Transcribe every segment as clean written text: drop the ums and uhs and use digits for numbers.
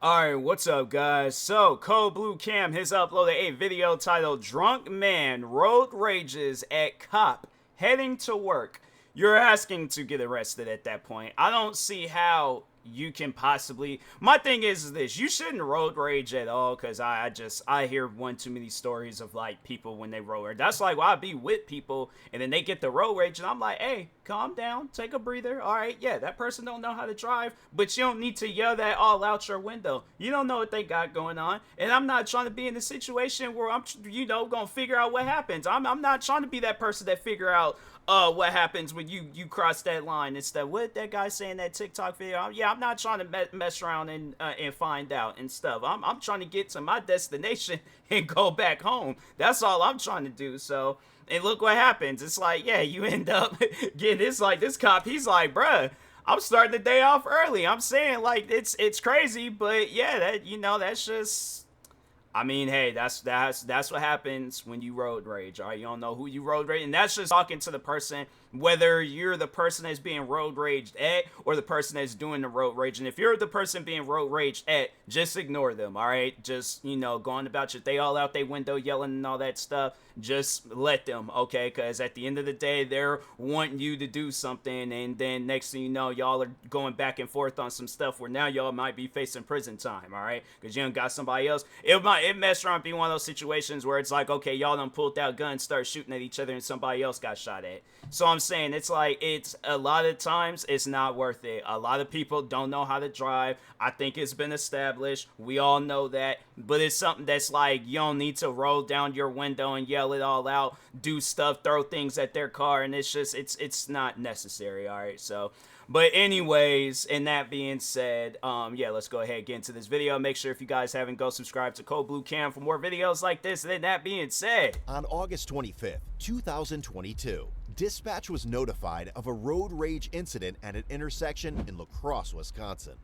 Alright, what's up guys? So, Code Blue Cam has uploaded a video titled Drunk Man Road Rages at Cop Heading to Work. You're asking to get arrested at that point. I don't see how you can possibly... My thing is this, you shouldn't road rage at all, because I hear one too many stories of like people when they road rage. That's like why I be with people and then they get the road rage and I'm like, hey, calm down, take a breather. All right, yeah, that person don't know how to drive, but you don't need to yell that all out your window. You don't know what they got going on, and I'm not trying to be in a situation where I'm, gonna figure out what happens. I'm not trying to be that person that figure out what happens when you cross that line. It's that what that guy saying that TikTok video. Yeah, I'm not trying to mess around and find out and stuff. I'm trying to get to my destination and go back home. That's all I'm trying to do. So, and look what happens. It's like, yeah, you end up getting this, like, this cop, he's like, bruh, I'm starting the day off early. I'm saying, like, it's crazy, but yeah, that, that's just, I mean, hey, that's what happens when you road rage. All right, you don't know who you road rage, and that's just talking to the person, whether you're the person that's being road raged at or the person that's doing the road rage. And if you're the person being road raged at, just ignore them. All right, just going about your day all out their window yelling and all that stuff. Just let them, okay? Because at the end of the day, they're wanting you to do something, and then next thing you know, y'all are going back and forth on some stuff where now y'all might be facing prison time. All right, because you done got somebody else. It messed around being one of those situations where it's like, okay, y'all done pulled out guns, start shooting at each other, and somebody else got shot at. So I'm saying, it's like, it's a lot of times it's not worth it. A lot of people don't know how to drive. I think it's been established. We all know that. But it's something that's like, you don't need to roll down your window and yell it all out, do stuff, throw things at their car, and it's just, it's not necessary. All right, so... But anyways, and that being said, yeah, let's go ahead and get into this video. Make sure if you guys haven't, go subscribe to Code Blue Cam for more videos like this. And then that being said, on August 25th, 2022, dispatch was notified of a road rage incident at an intersection in La Crosse, Wisconsin.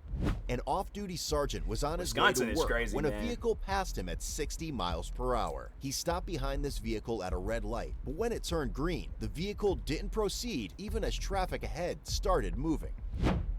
An off-duty sergeant was on his way to work when a vehicle passed him at 60 miles per hour. He stopped behind this vehicle at a red light, but when it turned green, the vehicle didn't proceed even as traffic ahead started moving.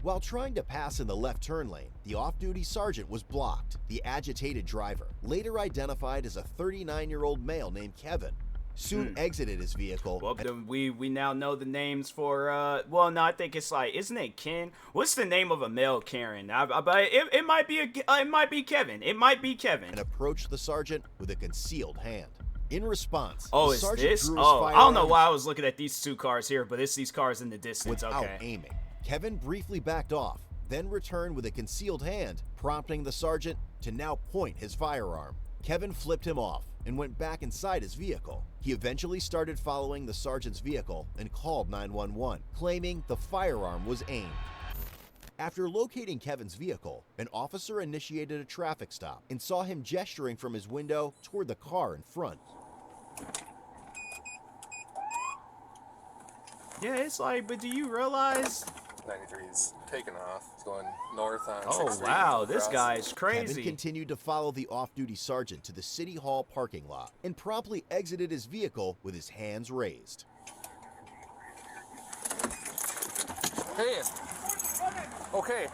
While trying to pass in the left turn lane, the off-duty sergeant was blocked. The agitated driver, later identified as a 39-year-old male named Kevin, soon exited his vehicle. Well, we now know the names for, well, no, I think it's like, isn't it Ken? What's the name of a male Karen? It might be Kevin. It might be Kevin. And approached the sergeant with a concealed hand. In response, the sergeant sergeant drew his firearm. I don't know why I was looking at these two cars here, but it's these cars in the distance. Without aiming. Kevin briefly backed off, then returned with a concealed hand, prompting the sergeant to now point his firearm. Kevin flipped him off and went back inside his vehicle. He eventually started following the sergeant's vehicle and called 911, claiming the firearm was aimed. After locating Kevin's vehicle, an officer initiated a traffic stop and saw him gesturing from his window toward the car in front. Yeah, it's like, but do you realize... 93 is taking off. It's going north on 6th Oh, Street. wow, this guy's crazy. Kevin continued to follow the off-duty sergeant to the City Hall parking lot and promptly exited his vehicle with his hands raised. Hey! Okay,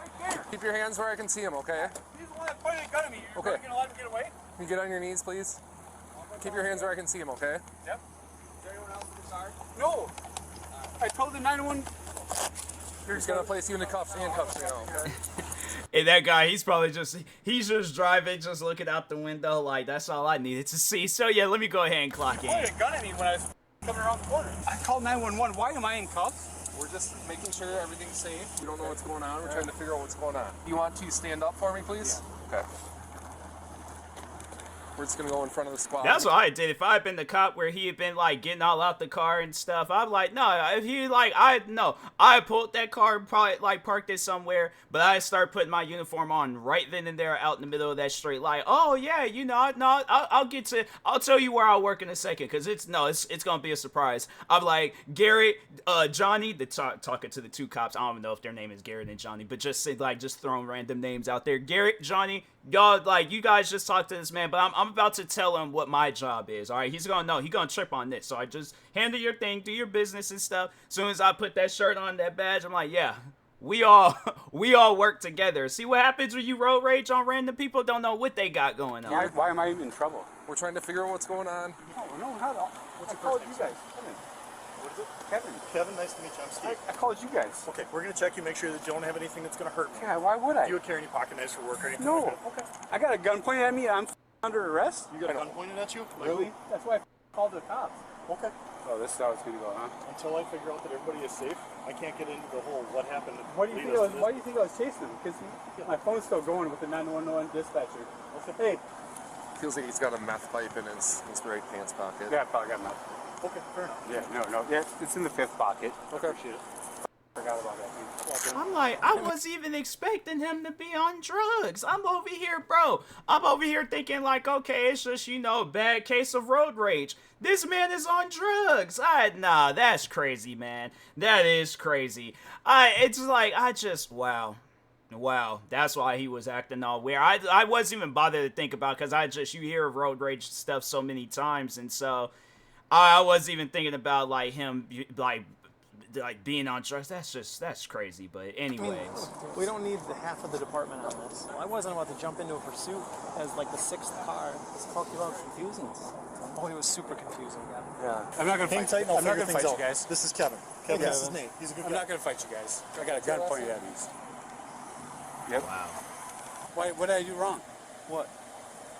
keep your hands where I can see them, okay? He's the one that pointed a gun at me. You're Okay. going to let him get away? Can you get on your knees, please? Keep your hands where I can see them, okay? Yep. Is there anyone else in the car? No. I told the 911. He's gonna place you in the handcuffs, okay? And that guy, he's just driving, just looking out the window, like, that's all I needed to see. So yeah, let me go ahead and clock in. He pointed a gun at me when I was coming around the corner. I called 911. Why am I in cuffs? We're just making sure everything's safe. We don't know what's going on. We're trying to figure out what's going on. You want to stand up for me, please? Yeah. Okay. We're just gonna go in front of the squad. That's what I did. If I had been the cop where he had been like getting all out the car and stuff, I'm like, no. If he like, I pulled that car and probably like parked it somewhere, but I start putting my uniform on right then and there out in the middle of that street. Like, oh yeah, I'll tell you where I'll work in a second, because it's gonna be a surprise. I'm like, Garrett, Johnny, talking to the two cops. I don't even know if their name is Garrett and Johnny, but just throwing random names out there. Garrett, Johnny, y'all, like, you guys just talk to this man, but I'm about to tell him what my job is. All right, he's gonna trip on this. So I just handle your thing, do your business and stuff. As soon as I put that shirt on, that badge, I'm like, yeah, we all work together. See what happens when you road rage on random people? Don't know what they got going on. Why am I in trouble? We're trying to figure out what's going on. No, how the... I called you guys. Kevin. What is it? Kevin. Kevin, nice to meet you. I'm Steve. I called you guys. Okay, we're going to check you, make sure that you don't have anything that's going to hurt me. Yeah, why would I? Do you carry any pocket knives for work or anything? No. Like that? Okay. I got a gun pointed at me. I'm under arrest. You got a gun pointed at you? Really? That's why I called the cops. Okay. Oh, this is how it's going to go, huh? Until I figure out that everybody is safe, I can't get into the whole what happened. Why do you think I was chasing him? Because my phone's still going with the 911 dispatcher. Hey. Feels like he's got a meth pipe in his right pants pocket. Yeah, I probably got meth. Okay, fair enough. Yeah, no. Yeah, it's in the 5th pocket. Okay. Appreciate it. Forgot about that. I'm like, I wasn't even expecting him to be on drugs. I'm over here, bro. I'm over here thinking like, okay, it's just, you know, bad case of road rage. This man is on drugs. Nah, that's crazy, man. That is crazy. It's like, wow, that's why he was acting all weird. I wasn't even bothered to think about, because you hear of road rage stuff so many times, and so I wasn't even thinking about like him like being on drugs. That's crazy. But anyways, we don't need the half of the department on this. I wasn't about to jump into a pursuit as like the 6th car. This talking about confusing us. Oh, it was super confusing. Yeah. I'm not gonna Hang fight. tight and I'll I'm not figure gonna things fight out. you guys. This is Kevin. Kevin, this is Nate. He's a good guy. I'm not gonna fight you guys. I got a gun pointed at me. Yep. wow. What did I do wrong?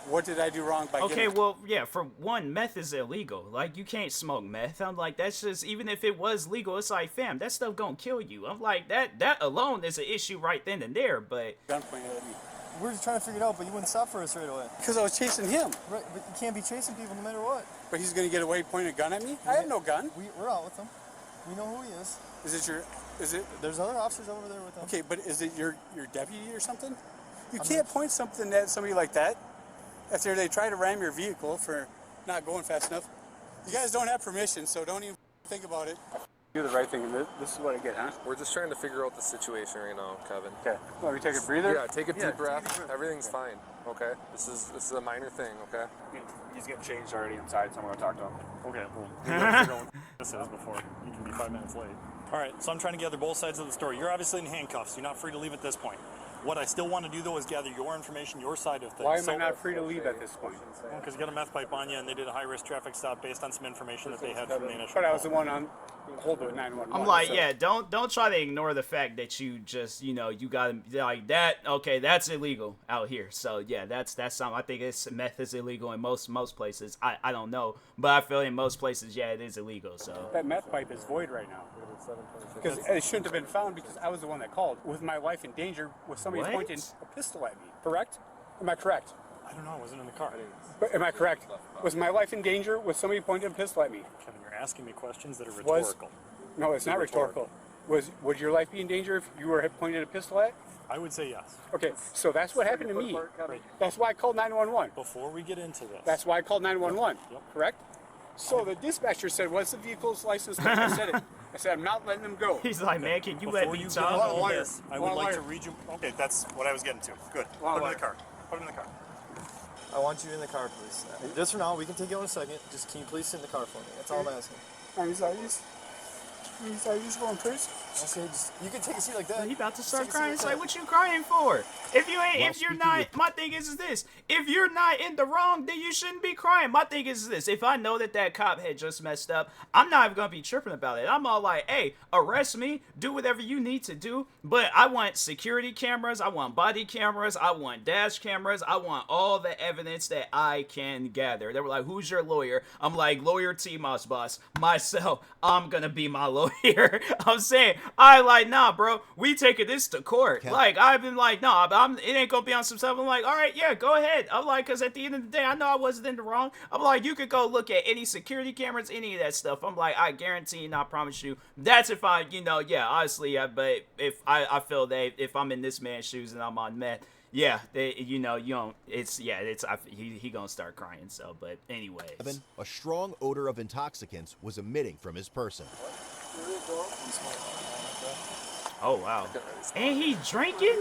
What did I do wrong by Okay, getting... well, yeah, for one, meth is illegal. Like, you can't smoke meth. I'm like, that's just, even if it was legal, it's like, fam, that stuff gonna kill you. I'm like, that alone is an issue right then and there, but... Gun pointed at me. We're just trying to figure it out, but you wouldn't stop for us right away. Because I was chasing him. Right, but you can't be chasing people no matter what. But he's gonna get away pointing a gun at me? I have no gun. We're out with him. We know who he is. Is it... There's other officers over there with him. Okay, but is it your deputy or something? You can't point something at somebody like that after they try to ram your vehicle for not going fast enough. You guys don't have permission, so don't even think about it. Do the right thing, and this is what I get, huh? We're just trying to figure out the situation right now, Kevin. Okay. Let me take a breather? Yeah, take a deep breath. Everything's fine. Okay. This is a minor thing. Okay. He's getting changed already inside, so I'm going to talk to him. Okay, well, we gotta figure out what this is before you can be 5 minutes late. All right, so I'm trying to gather both sides of the story. You're obviously in handcuffs. You're not free to leave at this point. What I still want to do, though, is gather your information, your side of things. Why am I not free to leave at this point? Because you got a meth pipe on you, and they did a high-risk traffic stop based on some information that they had from the initial But I was call. the one on hold with 911. I'm like, so. yeah, don't try to ignore the fact that you just, you know, you got like that. Okay, that's illegal out here. So yeah, that's something. I think meth is illegal in most places. I don't know, but I feel in most places, yeah, it is illegal. So That meth pipe is void right now. Because it shouldn't have been found because I was the one that called. With my life in danger, with somebody What? pointing a pistol at me. Correct? Am I correct? I don't know, I wasn't in the car. But am I correct? Was my life in danger with somebody pointing a pistol at me? Kevin, you're asking me questions that are rhetorical. No, it's not rhetorical. Would your life be in danger if you were pointing a pistol at? I would say yes. Okay, so that's what happened to me. That's why I called 911. Before we get into this, That's why I called 911. Yep. Correct? So the dispatcher said, "What's the vehicle's license plate?" I said it. I said, "I'm not letting them go." he's like, man, can you before let me you get talk? into Oh, all liar. this, I Oh, would like liar. to read you. Okay, that's what I was getting to. Good. Oh, Put him in liar. the car. Put him in the car. I want you in the car, please. Just for now, we can take you in a second. Just can you please sit in the car for me? That's all I'm asking. Are you going first? Okay, just, you can take a seat like that. He about to start Take a seat crying. like It's that. like, what you crying for? If you're not, my thing is this. If you're not in the wrong, then you shouldn't be crying. My thing is this. If I know that cop had just messed up, I'm not even gonna be tripping about it. I'm all like, hey, arrest me, do whatever you need to do, but I want security cameras, I want body cameras, I want dash cameras, I want all the evidence that I can gather. They were like, who's your lawyer? I'm like, lawyer TMossBoss. Myself, I'm gonna be my lawyer. I'm saying, nah, bro, we taking this to court. Cap- Like, I've been like, nah, but it ain't gonna be on some stuff. I'm like, all right, yeah, go ahead. I'm like, because at the end of the day, I know I wasn't in the wrong. I'm like, you could go look at any security cameras, any of that stuff. I'm like, I guarantee and I promise you, that's if I, honestly, but if I feel that if I'm in this man's shoes and I'm on meth, yeah, he gonna start crying. So, but anyways. A strong odor of intoxicants was emitting from his person. Oh wow, and he drinking?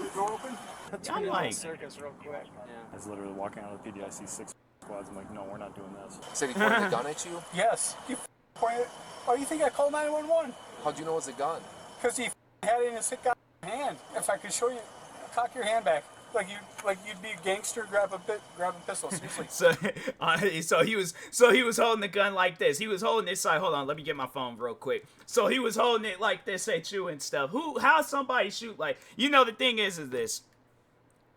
I'm like, Circus real quick. I was literally walking out of the PD. I see 6 squads. I'm like, no, we're not doing this. Said he pointed a gun at you. Yes. You pointed. Why do you think I called 911? How'd you know it's a gun? Because he had it in his hip Hand. If I could show you, cock your hand back. Like you'd be a gangster, grab a pistol. Seriously. So he was holding the gun like this. He was holding this side. Hold on, let me get my phone real quick. So he was holding it like this at you and stuff. How somebody shoot like, the thing is this.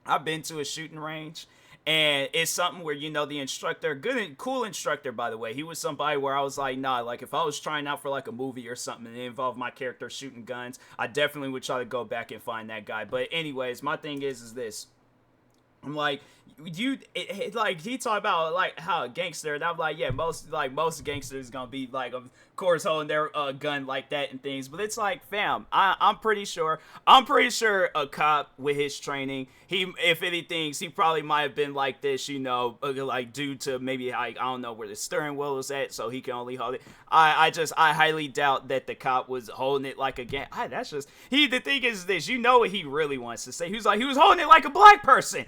I've been to a shooting range. And it's something where, the instructor, good and cool instructor, by the way, he was somebody where I was like, nah, like if I was trying out for like a movie or something and it involved my character shooting guns, I definitely would try to go back and find that guy. But anyways, my thing is this. I'm like, like he talked about like how a gangster, and I'm like, yeah, most gangsters gonna be like, of course, holding their gun like that and things. But it's like, fam, I'm pretty sure a cop with his training, if anything, he probably might have been like this, like due to maybe like, I don't know where the steering wheel was at, so he can only hold it. I highly doubt that the cop was holding it like a gang. The thing is this, what he really wants to say. He was holding it like a black person.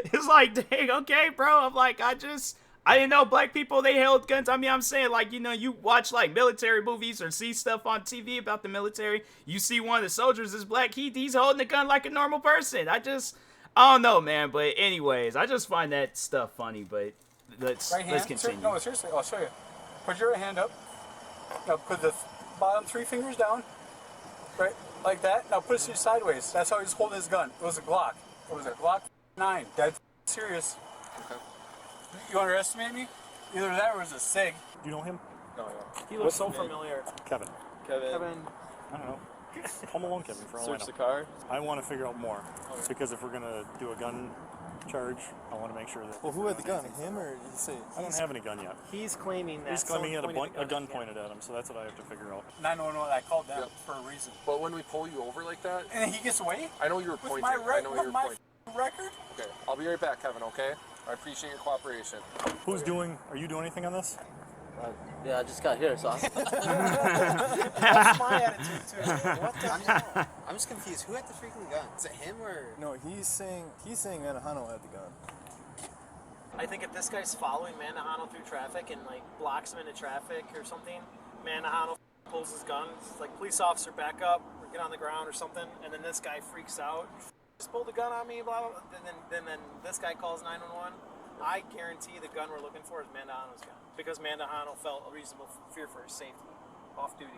It's like, dang, okay, bro. I'm like, I didn't know black people, they held guns. I mean, I'm saying, like, you watch, like, military movies or see stuff on TV about the military. You see one of the soldiers is black. He's holding a gun like a normal person. I don't know, man. But anyways, I just find that stuff funny. But let's continue. No, seriously, I'll show you. Put your hand up. Now put the bottom 3 fingers down. Right, like that. Now put it sideways. That's how he's holding his gun. It was a Glock. It was a Glock 9. Dead serious. Okay. You underestimate me? Either that or it was a SIG. Do you know him? No. He looks so familiar. Kevin. Kevin. I don't know. Home Alone Kevin, for all I know. Search the car. I want to figure out more. Because if we're going to do a gun charge, I want to make sure that... Well, who had the gun? Him or you say? I don't have any gun yet. He's claiming that... He's claiming he had a gun pointed at him, so that's what I have to figure out. 911, I called them for a reason. But when we pull you over like that... And he gets away? I know you were pointing. I know you were pointing. Record? Okay, I'll be right back, Kevin, okay? I appreciate your cooperation. Are you doing anything on this? Yeah, I just got here, so... That's my attitude, too. What the I'm just confused. Who had the freaking gun? Is it him or... No, he's saying Manahano had the gun. I think if this guy's following Manahano through traffic and, like, blocks him into traffic or something, Manahano pulls his gun, it's like, police officer, back up, or get on the ground or something, and then this guy freaks out. Just pulled the gun on me, blah, blah, blah. Then this guy calls 911. I guarantee the gun we're looking for is Mandahano's gun, because Mandahano felt a reasonable fear for his safety, off duty.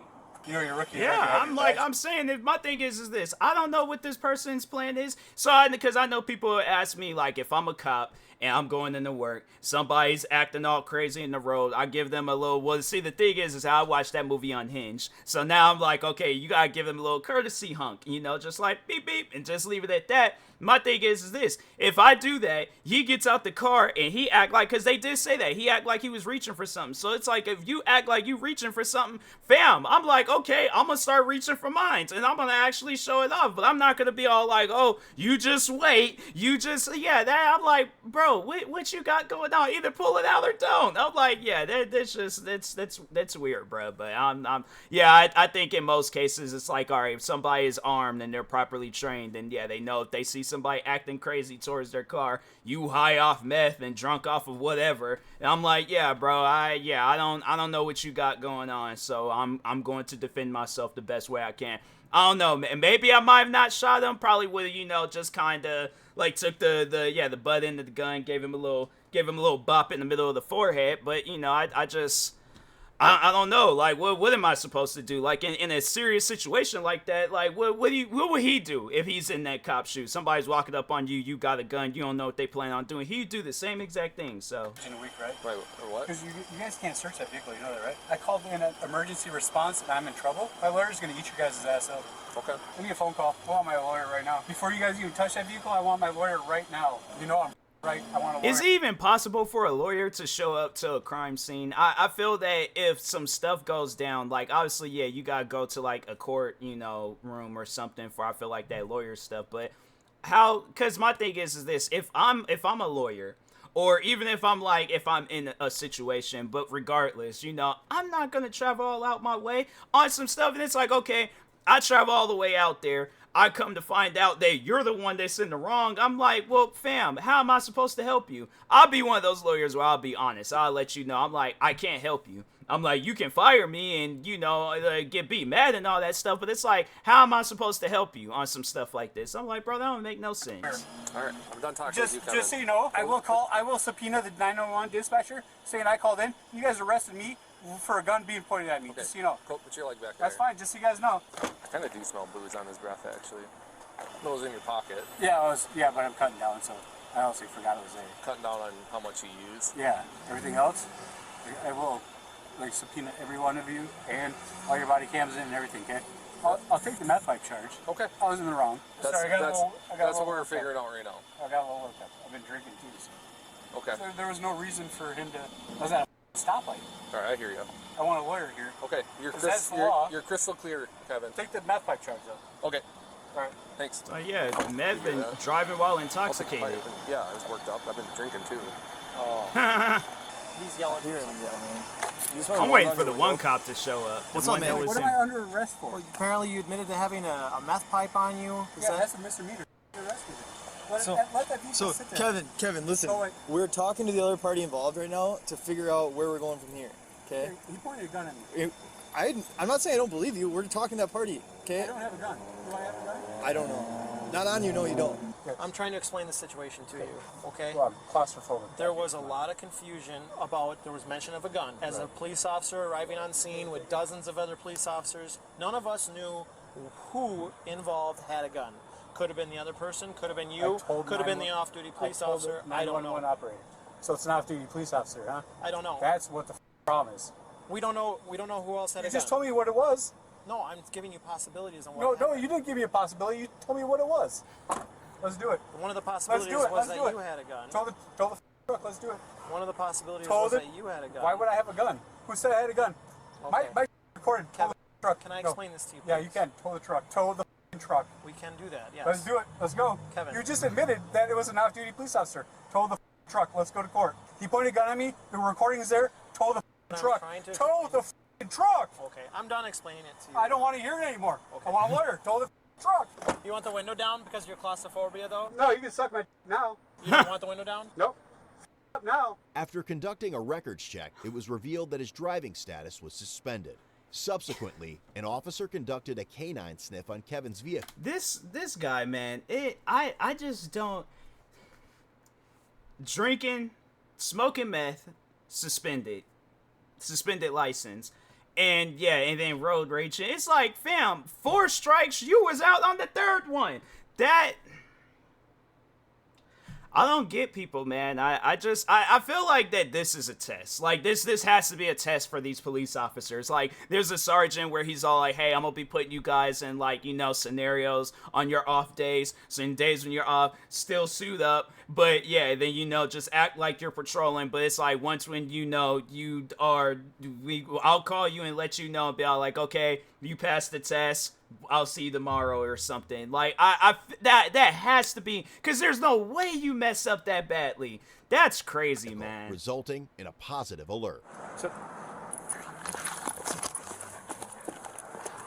You're rookie. Yeah, I'm saying that my thing is this. I don't know what this person's plan is. So, because I know people ask me, like, if I'm a cop and I'm going into work, somebody's acting all crazy in the road, I give them a little, well, see, the thing is how I watched that movie Unhinged. So now I'm like, okay, you gotta give them a little courtesy hunk, just like beep, beep, and just leave it at that. My thing is this. If I do that, he gets out the car and he act like, because they did say that, he act like he was reaching for something. So it's like, if you act like you reaching for something, fam, I'm like, okay, I'm going to start reaching for mine and I'm going to actually show it off. But I'm not going to be all like, oh, you just wait. I'm like, bro, what you got going on? Either pull it out or don't. I'm like, yeah, that's weird, bro. But I think in most cases, it's like, all right, if somebody is armed and they're properly trained, then yeah, they know if they see somebody acting crazy towards their car, you high off meth and drunk off of whatever, and I'm like, yeah, bro, I don't know what you got going on, so I'm going to defend myself the best way I can. I don't know, man. Maybe I might have not shot him. Probably would have, just kind of like took the butt end of the gun, gave him a little bop in the middle of the forehead. But I don't know, like, what am I supposed to do? Like, in a serious situation like that, like, what would he do if he's in that cop shoe? Somebody's walking up on you, you got a gun, you don't know what they plan on doing. He'd do the same exact thing, so. In a week, right? Right, or what? Because you guys can't search that vehicle, you know that, right? I called in an emergency response and I'm in trouble. My lawyer's going to eat your guys' ass up. Okay. Give me a phone call. I want my lawyer right now. Before you guys even touch that vehicle, I want my lawyer right now. I'm right. I want a lawyer. Is it even possible for a lawyer to show up to a crime scene? I feel that if some stuff goes down, like, obviously, yeah, you gotta go to, like, a court, room or something for, I feel like, that lawyer stuff. But how? Because my thing is this: if I'm a lawyer, or even if I'm in a situation, but regardless, I'm not gonna travel all out my way on some stuff, and it's like, okay, I travel all the way out there. I come to find out that you're the one that's in the wrong. I'm like, well, fam, how am I supposed to help you? I'll be one of those lawyers where I'll be honest. I'll let you know. I'm like, I can't help you. I'm like, you can fire me and, you know, be mad and all that stuff, but it's like, how am I supposed to help you on some stuff like this? I'm like, bro, that don't make no sense. All right, I'm done talking with you, Kevin. Just so you know, I will subpoena the 911 dispatcher saying I called in. You guys arrested me for a gun being pointed at me. Okay. Just so you know. Cool. Put your leg back there. That's fine. Just so you guys know. I kind of do smell booze on his breath, actually. It was in your pocket. Yeah, but I'm cutting down, so I honestly forgot it was there. Cutting down on how much you use. Yeah. Everything else, I will like subpoena every one of you and all your body cams in and everything. Okay. I'll take the meth pipe charge. Okay. I was in the wrong. That's what we're figuring out right now. I got a little worked up. I've been drinking too. So. Okay. There was no reason for him to. Was that a stoplight? All right, I hear you. I want a lawyer here. Okay. You're crystal clear, Kevin. Take the meth pipe charge though. Okay. All right. Thanks. Yeah, meth and driving while intoxicated. Yeah, I was worked up. I've been drinking too. Oh. He's yelling. Hear him yell, man. I'm waiting for the one cop to show up. What's up, man? What am I under arrest for? Well, apparently you admitted to having a meth pipe on you. That's a misdemeanor. You're arrested. Let that So sit there. Kevin, listen. Oh, wait. We're talking to the other party involved right now to figure out where we're going from here. Okay? He pointed a gun at me. I'm not saying I don't believe you. We're talking to that party. Okay? I don't have a gun. Do I have a gun? I don't know. Not on you. No, you don't. I'm trying to explain the situation to you, okay? Well, I'm claustrophobic. There was a lot of confusion about, there was mention of a gun. As a police officer arriving on scene with dozens of other police officers, none of us knew who involved had a gun. Could have been the other person, could have been you, could have been the off-duty police officer, I don't know. Operator. So it's an off-duty police officer, huh? I don't know. That's what the problem is. We don't know who else had a gun. You just told me what it was. No, I'm giving you possibilities on what No, you didn't give me a possibility. You told me what it was. Let's do it. One of the possibilities was that you had a gun. Told the truck, let's do it. One of the possibilities was that you had a gun. Why would I have a gun? Who said I had a gun? Okay. My recorded. Tow the truck. Can I explain this to you, please? Yeah, you can. Tow the truck. Tow the truck. We can do that, yes. Let's do it. Let's go. Kevin. You just admitted that it was an off-duty police officer. Tow the truck. Let's go to court. He pointed a gun at me. The recording is there. Tow the truck. Tow the truck. Okay, I'm done explaining it to you. I don't want to hear it anymore. Okay. I want a lawyer. Tow the truck. You want the window down because of your claustrophobia, though? No, you can suck my now. You don't want the window down? Nope. Now. After conducting a records check, it was revealed that his driving status was suspended. Subsequently, an officer conducted a canine sniff on Kevin's vehicle. This guy, man, I just don't. Drinking, smoking meth, suspended license. And then road rage. It's like, fam, 4 strikes, you was out on the 3rd one. I don't get people, man. I feel like that this is a test. Like, this has to be a test for these police officers. Like, there's a sergeant where he's all like, hey, I'm gonna be putting you guys in, like, you know, scenarios on your off days. So in days when you're off, still suit up. But yeah, then, you know, just act like you're patrolling. But it's like, once when you know I'll call you and let you know and be all like, okay, you passed the test. I'll see you tomorrow or something. Like, that has to be, because there's no way you mess up that badly. That's crazy, man. Resulting in a positive alert.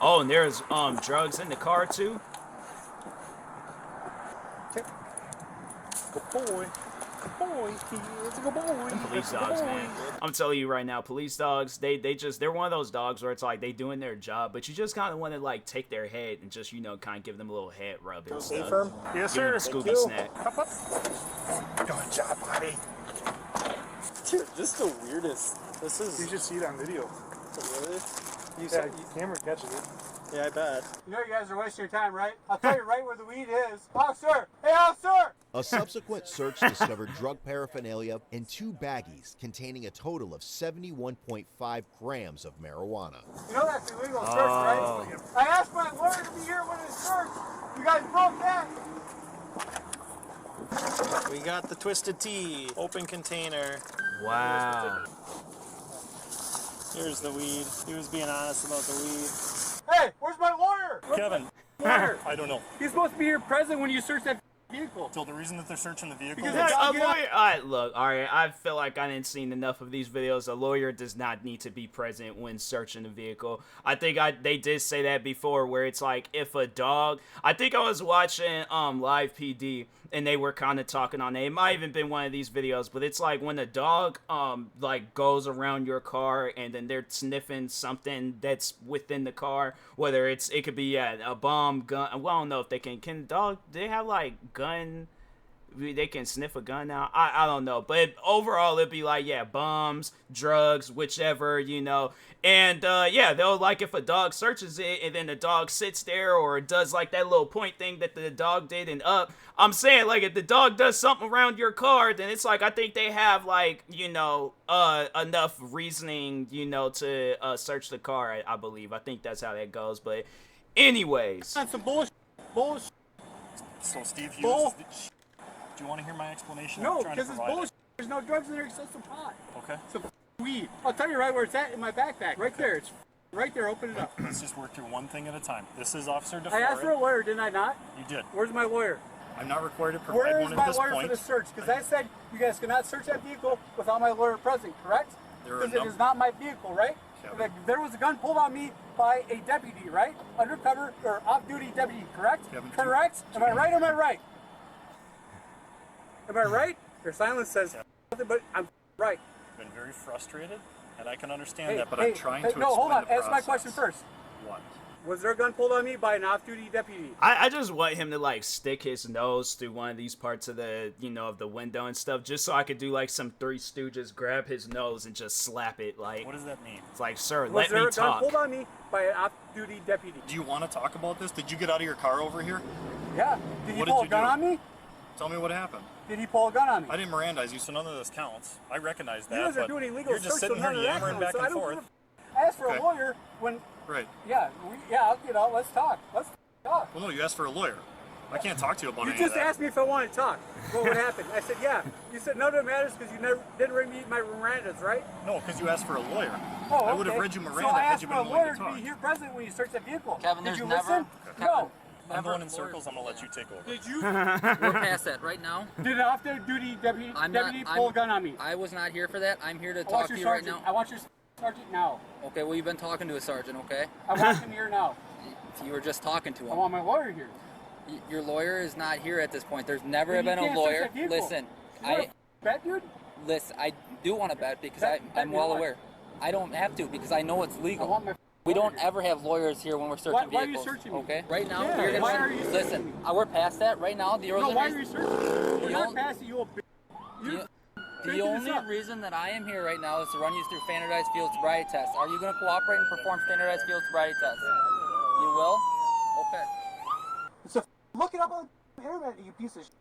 Oh, and there's drugs in the car too. Good boy. It's a good boy. Police dogs, man. I'm telling you right now, police dogs, they're one of those dogs where it's like they doing their job, but you just kind of want to like take their head and just, you know, kind of give them a little head rub and stuff. Firm? Yes, sir. Scooby snack. Good job, buddy. Dude, this is the weirdest. You should see it on video. Really? Camera catches it. Yeah, I bet. You know you guys are wasting your time, right? I'll tell you right where the weed is. Officer! Hey, officer! A subsequent search discovered drug paraphernalia in 2 baggies containing a total of 71.5 grams of marijuana. You know that's illegal search, right? I asked my lawyer to be here when it's searched. You guys broke that. We got the Twisted Tea, open container. Wow. Here's the weed. He was being honest about the weed. Hey, where's my lawyer? Kevin, Lawyer. I don't know. He's supposed to be here present when you search that vehicle. So the reason that they're searching the vehicle Because is... A lawyer, look, all right, I feel like I didn't seen enough of these videos. A lawyer does not need to be present when searching the vehicle. I think they did say that before, where it's like if a dog. I think I was watching Live PD, and they were kind of talking on it. It might even been one of these videos, but it's like when a dog like goes around your car and then they're sniffing something that's within the car, whether it could be a bomb, gun. Well, I don't know if they can dog. They have like gun. They can sniff a gun now. I don't know, but overall it'd be like, yeah, bombs, drugs, whichever, you know. And yeah, they'll, like, if a dog searches it and then the dog sits there or does like that little point thing that the dog did and up. I'm saying, like, if the dog does something around your car, then it's like, I think they have, like, you know, enough reasoning, you know, to search the car. I believe. I think that's how that goes. But anyways, That's some bullshit. Bullshit. So Steve Hughes... Do you want to hear my explanation? No, because it's bullshit. There's no drugs in there except some pot. Okay. Some weed. I'll tell you right where it's at in my backpack. Right there. It's right there. Open it up. Let's just work through one thing at a time. This is Officer DeFlore. I asked for a lawyer, didn't I not? You did. Where's my lawyer? I'm not required to provide Where is one at my this lawyer point. for the search? Because I said you guys cannot search that vehicle without my lawyer present, correct? Because it is not my vehicle, right? Like, there was a gun pulled on me by a deputy, right? Undercover or off-duty deputy, correct? Correct? Am I right or am I right? Am I right? Your silence says nothing, but I'm right. I've been very frustrated, and I can understand that, but hey, I'm trying hey, to no, explain hold on. the process. Ask my question first. What? Was there a gun pulled on me by an off-duty deputy? I just want him to, like, stick his nose through one of these parts of the, you know, of the window and stuff, just so I could do, like, some Three Stooges, grab his nose and just slap it, like. What does that mean? It's like, sir, Was let there me a gun talk. pulled on me by an off-duty deputy? Do you want to talk about this? Did you get out of your car over here? Yeah. Did he What pull did a gun you do? on me? Tell me what happened. Did he pull a gun on me? I didn't Mirandize you, so none of this counts. I recognize that. You guys are but doing illegal you're just search, sitting so here none of that yammering counts. back So I and don't forth. give a- Ask for Okay. a lawyer when. Right. Yeah, I'll get out. Let's talk. Let's talk. Well, no, you asked for a lawyer. I can't talk to you about You any just of that. asked me if I wanted to talk. What would happen? I said, yeah. You said none of it matters because you never didn't read me my Mirandas, right? No, because you asked for a lawyer. Oh, okay. I would have read you So Miranda I had asked you for been a willing lawyer to to talk. be here present when you search that vehicle. Kevin, Did there's you never- listen? No. I'm going in circles. I'm going to let you take over. Did you? We're past that right now. Did an off-duty deputy pull a gun on me? I was not here for that. I'm here to I talk want to your you right sergeant. now. I want your sergeant now. Okay, well, you've been talking to a sergeant, okay? I want him here now. You were just talking to I him. want my lawyer here. Your lawyer is not here at this point. There's never Then you been a can't search lawyer. that vehicle. Listen, You want to bet, dude? listen. I do want to bet because Bet I'm me well what? aware. I don't have to because I know it's I legal. want my We lawyer don't here. ever have lawyers here when we're searching Why are you vehicles. searching me? Okay. Right now, Yeah, we're gonna why are you searching listen. me? We're past that right now. The No, only why are reason- you searching me? We're You not don't- past it, you will be. The Take this only up. reason that I am here right now is to run you through standardized field sobriety tests. Are you going to cooperate and perform standardized field sobriety tests? You will? Okay. So look it up on the internet, you piece of shit.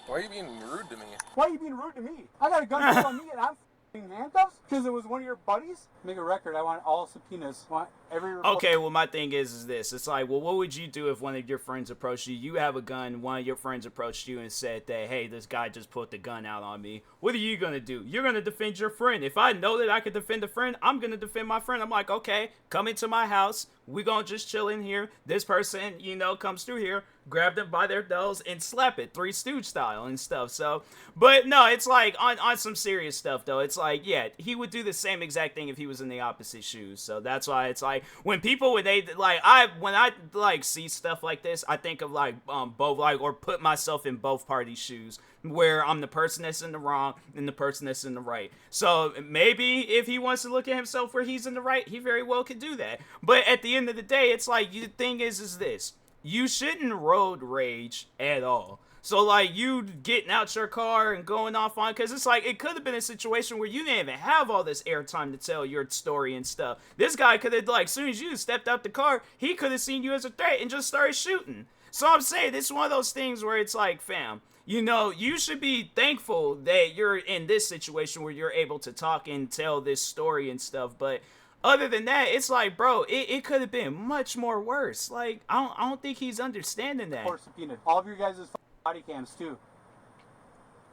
Why are you being rude to me? Why are you being rude to me? I got a gun pulled on me and I'm in handcuffs because it was one of your buddies? Make a record. I want all subpoenas. I want every report. Okay, well, my thing is this. It's like, well, what would you do if one of your friends approached you? You have a gun. One of your friends approached you and said that, hey, this guy just put the gun out on me. What are you going to do? You're going to defend your friend. If I know that I could defend a friend, I'm going to defend my friend. I'm like, okay, come into my house. We're going to just chill in here. This person, you know, comes through here, grab them by their nose and slap it, Three Stooge style and stuff. So, but no, it's like on some serious stuff though. It's like, yeah, he would do the same exact thing if he was in the opposite shoes. So that's why it's like when people when I see stuff like this, I think of like both like or put myself in both parties' shoes where I'm the person that's in the wrong and the person that's in the right. So maybe if he wants to look at himself where he's in the right, he very well could do that. But at the end of the day, it's like the thing is this. You shouldn't road rage at all. So, like, you getting out your car and going off on, because it's like, it could have been a situation where you didn't even have all this airtime to tell your story and stuff. This guy could have, like, as soon as you stepped out the car, he could have seen you as a threat and just started shooting. So I'm saying, it's one of those things where it's like, fam, you know, you should be thankful that you're in this situation where you're able to talk and tell this story and stuff, but other than that, it's like, bro, it could have been much more worse. Like, I don't think he's understanding that. Or subpoenaed. All of your guys' body cams too.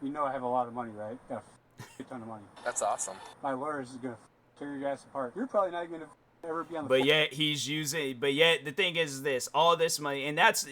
You know I have a lot of money, right? Got a ton of money. That's awesome. My lawyer is gonna tear your guys apart. You're probably not even gonna ever be on the But yet he's using. But yet the thing is this: all this money, and that's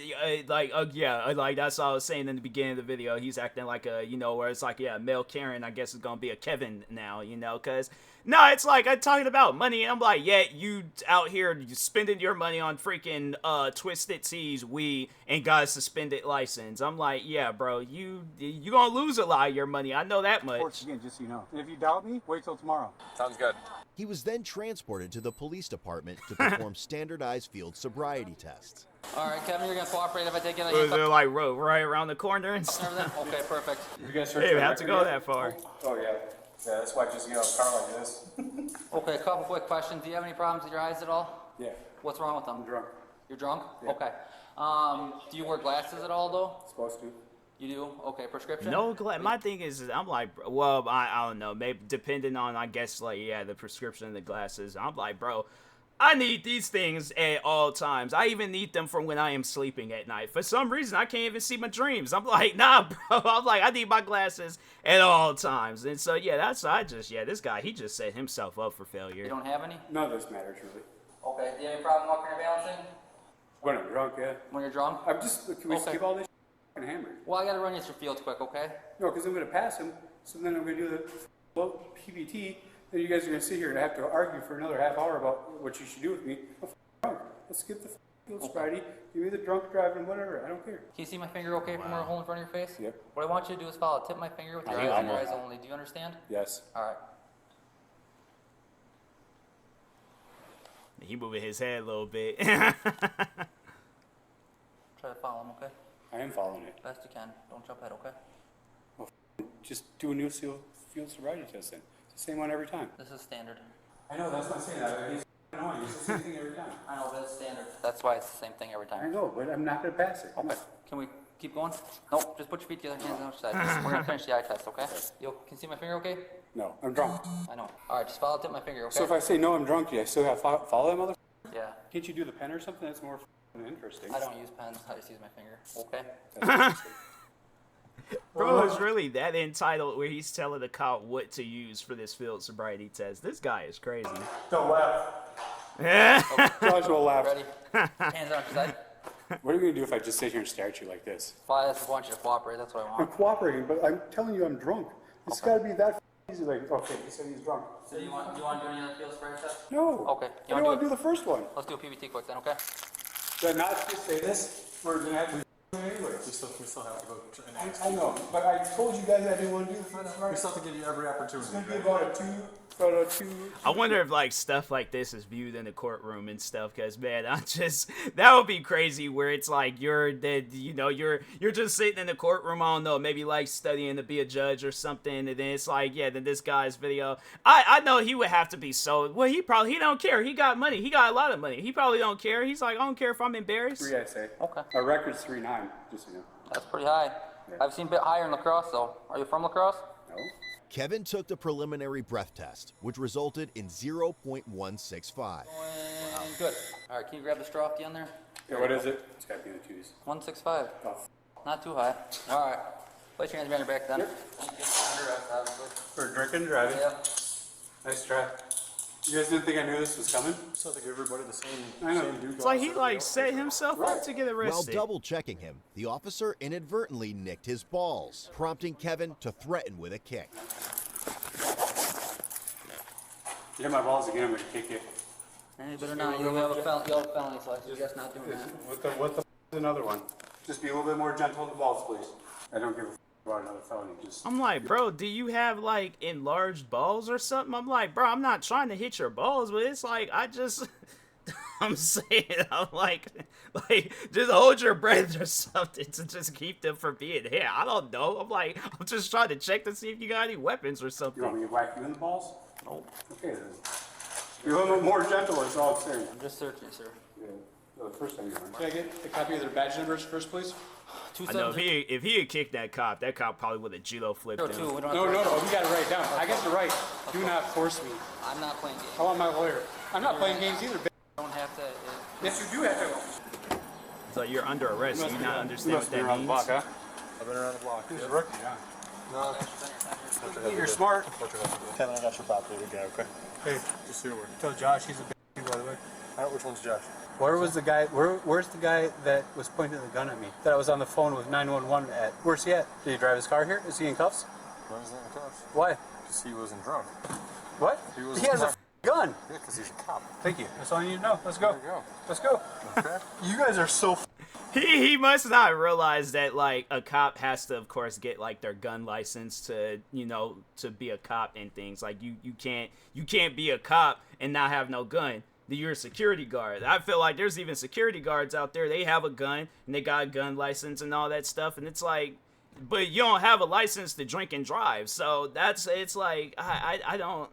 like that's all I was saying in the beginning of the video. He's acting like a where it's like male Karen. I guess it's gonna be a Kevin now, because. No, it's like I'm talking about money, and I'm like, you out here spending your money on freaking Twisted Tea's Wii and got a suspended license. I'm like, yeah, bro, you gonna lose a lot of your money. I know that much. Sports again, just so you know. And if you doubt me, wait till tomorrow. Sounds good. He was then transported to the police department to perform standardized field sobriety tests. All right, Kevin, you're gonna cooperate if I take it. They're like right around the corner and stuff. Okay, perfect. You guys hey, we have to go that far. Oh yeah. Yeah, that's why I just get out of the car like this. Okay, a couple quick questions. Do you have any problems with your eyes at all? Yeah. What's wrong with them? I'm drunk. You're drunk? Yeah. Okay. Do you wear glasses at all, though? Supposed to. You do? Okay, prescription? No, my thing is, I'm like, well, I don't know, maybe depending on, I guess, like, the prescription and the glasses. I'm like, bro, I need these things at all times. I even need them for when I am sleeping at night. For some reason, I can't even see my dreams. I'm like, nah, bro. I'm like, I need my glasses at all times. And so, this guy, he just set himself up for failure. You don't have any? None of this matters, really. Okay. Do you have any problem walking or balancing? When I'm drunk, yeah. When you're drunk? I'm just, can we skip all this and hammer? Well, I gotta run you through fields quick, okay? No, because I'm going to pass him, so then I'm going to do the PBT, then you guys are going to sit here and have to argue for another half hour about what you should do with me. I'm drunk. Let's skip the field sobriety. Give me the drunk driving, whatever. I don't care. Can you see my finger okay from where I'm holding in front of your face? Yep. What I want you to do is follow. Tip my finger with your eyes and your eyes only. Do you understand? Yes. All right. He moving his head a little bit. Try to follow him, okay? I am following it. Best you can. Don't jump ahead, okay? Well, just do a new field sobriety test then. It's the same one every time. This is standard. I know, that's not saying that. He's annoying. It's the same thing every time. I know, but it's standard. That's why it's the same thing every I time. know, but I'm not going to pass it. Okay. Can we keep going? Nope. Just put your feet together, hands on each side. We're going to finish the eye test, okay? You can you see my finger okay? No, I'm drunk. I know. All right, just follow tip my finger, okay? So if I say no, I'm drunk, do I still have to follow that mother? Yeah. Can't you do the pen or something? That's more interesting. I don't use pens. I just use my finger. Okay? That's interesting. Bro is really that entitled where he's telling the cop what to use for this field sobriety test. This guy is crazy. Don't laugh. Josh will laugh. Ready? Hands on each side. What are you going to do if I just sit here and stare at you like this? Well, I just want you to cooperate. That's what I I'm want. cooperating, but I'm telling you I'm drunk. It's got to be that easy. Like, okay, he said he's drunk. So do you want to do any other field sobriety test? No. Okay. I don't want to do the first one. Let's do a PBT quick then, okay? Did I not just say this? We're going to have to do it anyway. We still have to go I know, but I told you guys I didn't want to do the first one. We still have to give you every opportunity. It's going to be about a two. I wonder if like stuff like this is viewed in the courtroom and stuff, because man, that would be crazy where it's like you're just sitting in the courtroom, I don't know, maybe like studying to be a judge or something, and then it's like, yeah, then this guy's video, I know he would have to be so, well, he don't care, he got money, he got a lot of money, he probably don't care, he's like, I don't care if I'm embarrassed. 3, I say. Okay. Our record's 3-9, just so you know. That's pretty high. Yeah. I've seen a bit higher in lacrosse though. Are you from lacrosse? No. Kevin took the preliminary breath test, which resulted in 0.165. Wow. Good. All right, can you grab the straw off the end there? Yeah, what is it? It's got to be in the 2s. 165. Oh. Not too high. All right. Place your hands behind your back then. Yep. For drinking and driving. Yeah. Nice try. You guys didn't think I knew this was coming? Still have to give everybody the same due. It's like he like set himself up to get arrested. While double checking him, the officer inadvertently nicked his balls, prompting Kevin to threaten with a kick. You hit my balls again, I'm going to kick you. Hey, better not. You have a felony, so I suggest not doing that. What the f is another one? Just be a little bit more gentle with the balls, please. I don't give a f about another felony. I'm like, bro, do you have like enlarged balls or something? I'm like, bro, I'm not trying to hit your balls, but it's like I'm saying, I'm like just hold your breath or something to just keep them from being hit. I don't know. I'm just trying to check to see if you got any weapons or something. You want me to whack you in the balls? No. Okay then. Be a little bit more gentle, that's all I'm saying. I'm just searching, sir. Yeah. No, the first time you went. Can I get a copy of their badge numbers first, please? I know if he had kicked that cop probably would have judo flipped him. No, you got to write down. I get the right. Do not force me. I'm not playing games. I want my lawyer. I'm not playing games either. Don't have to. Yes, you do have to. So you're under arrest. Do you not understand what that around means? the block, huh? I've been around the block. He's a rookie, huh? No. You're smart. Kevin, I got your property. We go, okay? Hey, just so you're aware. Tell Josh he's a bitch, by the way. Which one's Josh? Where was the guy? Where's the guy that was pointing the gun at me? That I was on the phone with 911 at. Where's he at? Did he drive his car here? Is he in cuffs? Why is that in cuffs? Why? Because he wasn't drunk. What? He has a gun. Yeah, because he's a cop. Thank you. That's all you need to know. Let's go. There you go. Let's go. Okay. You guys are so. He must not realize that, like, a cop has to, of course, get, like, their gun license to, you know, to be a cop and things. Like, you can't be a cop and not have no gun. You're a security guard. I feel like there's even security guards out there. They have a gun and they got a gun license and all that stuff. And it's like, but you don't have a license to drink and drive. So it's like, I don't.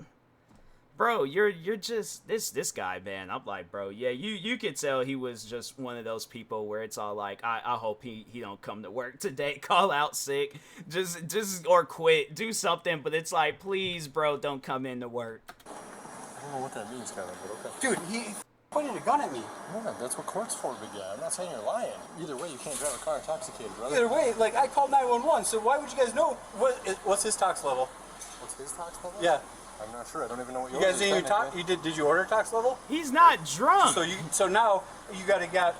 Bro, you're just this guy, man. I'm like, bro, yeah, you could tell he was just one of those people where it's all like, I hope he don't come to work today, call out sick, just or quit, do something. But it's like, please, bro, don't come into work. I don't know what that means, Kevin, but okay. Dude, he pointed a gun at me. Yeah, that's what court's for, big guy. I'm not saying you're lying. Either way, you can't drive a car intoxicated, brother. Either way, like, I called 911, so why would you guys know what's his tox level? What's his tox level? Yeah. I'm not sure. I don't even know what You guys didn't even talk. Did you order tox level? He's not drunk. So now you got a guy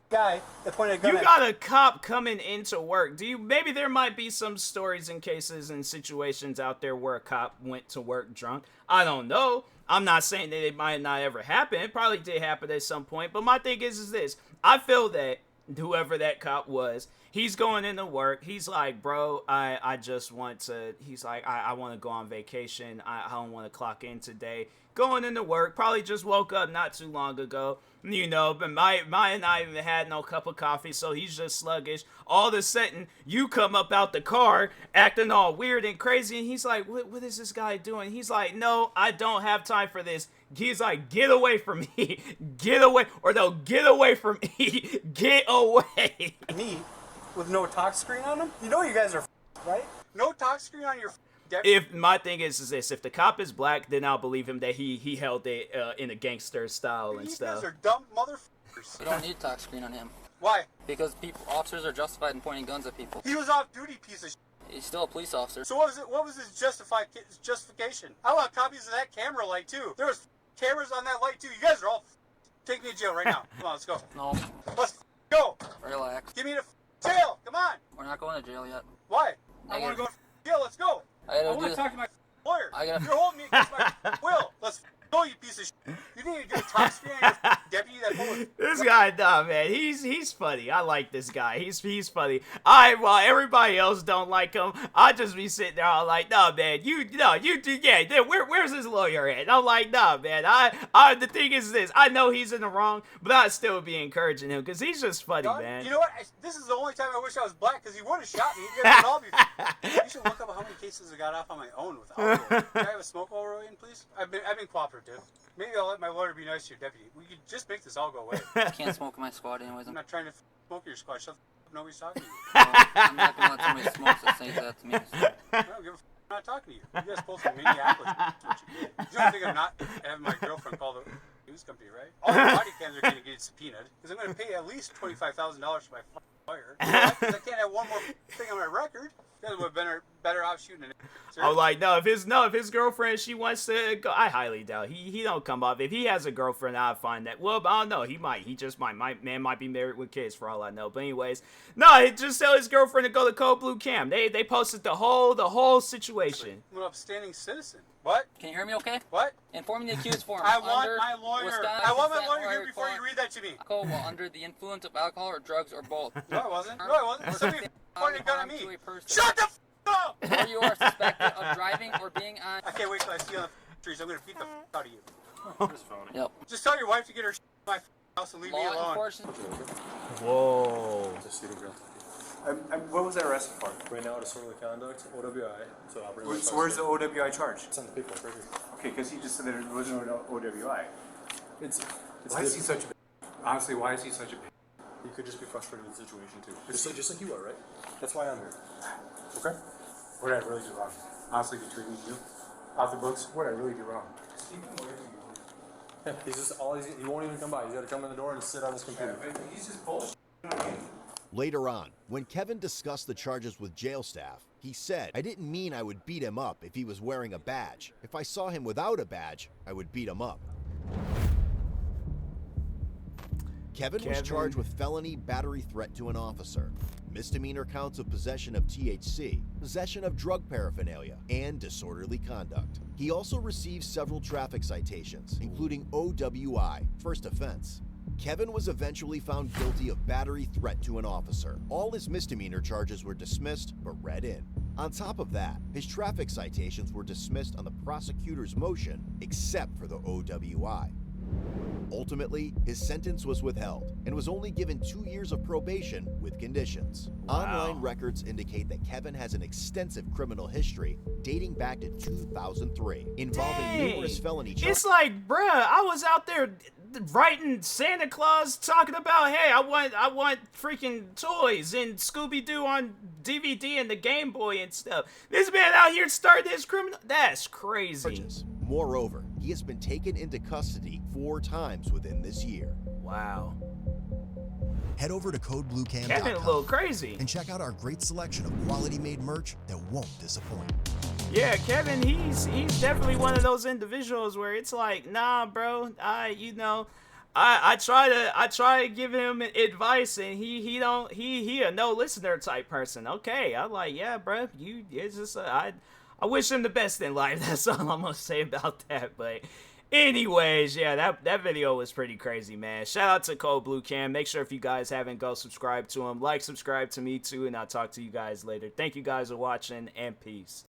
that pointed a gun. You got a cop coming into work. Maybe there might be some stories and cases and situations out there where a cop went to work drunk. I don't know. I'm not saying that it might not ever happen. It probably did happen at some point. But my thing is this. I feel that whoever that cop was, he's going into work. He's like, bro, I just want to, he's like, I want to go on vacation. I don't want to clock in today. Going into work, probably just woke up not too long ago, you know, but might not even had no cup of coffee, so he's just sluggish. All of a sudden, you come up out the car, acting all weird and crazy, and he's like, what is this guy doing? He's like, no, I don't have time for this. He's like, get away from me. Get away, or they'll get away from me. Get away. Me, with no tox screen on him? You know you guys are right? No tox screen on your If my thing is this, if the cop is black, then I'll believe him that he held it in a gangster style and stuff. You guys are dumb motherfuckers. We don't need talk screen on him. Why? Because officers are justified in pointing guns at people. He was off duty, piece of shit. He's still a police officer. So what was his justification? I want copies of that camera light too. There was cameras on that light too. You guys are all take me to jail right now. Come on, let's go. No. Let's go. Relax. Give me to jail. Come on. We're not going to jail yet. Why? I want to go to jail. Let's go. I want to talk to my lawyer. You're holding me against my will. Let's go, you piece of shit. You didn't even do a top screen on your deputy that pulled. This guy, nah, man, he's funny. I like this guy. He's funny. While everybody else don't like him, I just be sitting there all like, nah, man, you do, yeah. Where's his lawyer at? And I'm like, nah, man. The thing is this. I know he's in the wrong, but I'd still be encouraging him because he's just funny, man. You know what? This is the only time I wish I was black because he would have shot me. You guys would all be. You should look up how many cases I got off on my own without. Can I have a smoke while we're waiting, please? I've been cooperative. Maybe I'll let my lawyer be nice to your deputy. We could just make this all go away. I can't smoke in my squad anyways. I'm not trying to smoke in your squad. Shut the f***. Nobody's talking to you. I'm not going to let somebody smoke that says that to me. I don't give a f***. I'm not talking to you. You guys both from Minneapolis. That's what you did. You don't think I'm not having my girlfriend call the news company, right? All the body cams are going to get subpoenaed because I'm going to pay at least $25,000 to my lawyer. Because I can't have one more thing on my record. You guys would have been better off shooting an. I'm like, no, if his girlfriend, she wants to go, I highly doubt he don't come up. If he has a girlfriend, I'll find that. Well, I don't know. He just might. My man might be married with kids for all I know. But anyways, no, he just tell his girlfriend to go to Code Blue Cam. They posted the whole situation. I'm an upstanding citizen. What? Can you hear me okay? What? Informing the accused form. I want my lawyer. I want my lawyer here before you read that to me. While under the influence of alcohol or drugs or both. No, I wasn't. No, I wasn't. Somebody pointed a gun at me. Shut the f*** up! Or you are suspected of driving or being on. I can't wait till I see you on the trees. I'm going to beat the f*** out of you. Yep. Just tell your wife to get her in my house and leave me alone. Whoa. What was I arrested for? Right now, disorderly conduct, OWI. So where's the OWI charge? It's on the paperwork right here. Okay, because he just said that there was no OWI. Why is he such a honestly, why is he such a He could just be frustrated with the situation too. Just like you are, right? That's why I'm here. Okay? What did I really do wrong? Honestly, between me and you, off the books, what did I really do wrong? Yeah, he won't even come by. He's got to come in the door and sit on his computer. He's just bullshit. Later on, when Kevin discussed the charges with jail staff, he said, "I didn't mean I would beat him up if he was wearing a badge. If I saw him without a badge, I would beat him up." Kevin was charged with felony battery threat to an officer, misdemeanor counts of possession of THC, possession of drug paraphernalia, and disorderly conduct. He also received several traffic citations, including OWI, first offense. Kevin was eventually found guilty of battery threat to an officer. All his misdemeanor charges were dismissed but read in. On top of that, his traffic citations were dismissed on the prosecutor's motion, except for the OWI. Ultimately, his sentence was withheld and was only given 2 years of probation with conditions. Wow. Online records indicate that Kevin has an extensive criminal history dating back to 2003, involving numerous felony charges. It's like, bruh, I was out there writing Santa Claus talking about, hey, I want freaking toys and Scooby-Doo on DVD and the Game Boy and stuff. This man out here started his criminal. That's crazy. Moreover, he has been taken into custody 4 times within this year. Wow. Head over to codebluecam.com Kevin a little crazy and check out our great selection of quality made merch that won't disappoint. Yeah, Kevin, he's definitely one of those individuals where it's like, nah, bro, I try to give him advice and he a no listener type person. Okay, I'm like, yeah, bro, it's just I wish him the best in life. That's all I'm gonna say about that. But anyways, yeah, that video was pretty crazy, man. Shout out to Code Blue Cam. Make sure if you guys haven't, go subscribe to him. Like, subscribe to me too, and I'll talk to you guys later. Thank you guys for watching, and peace.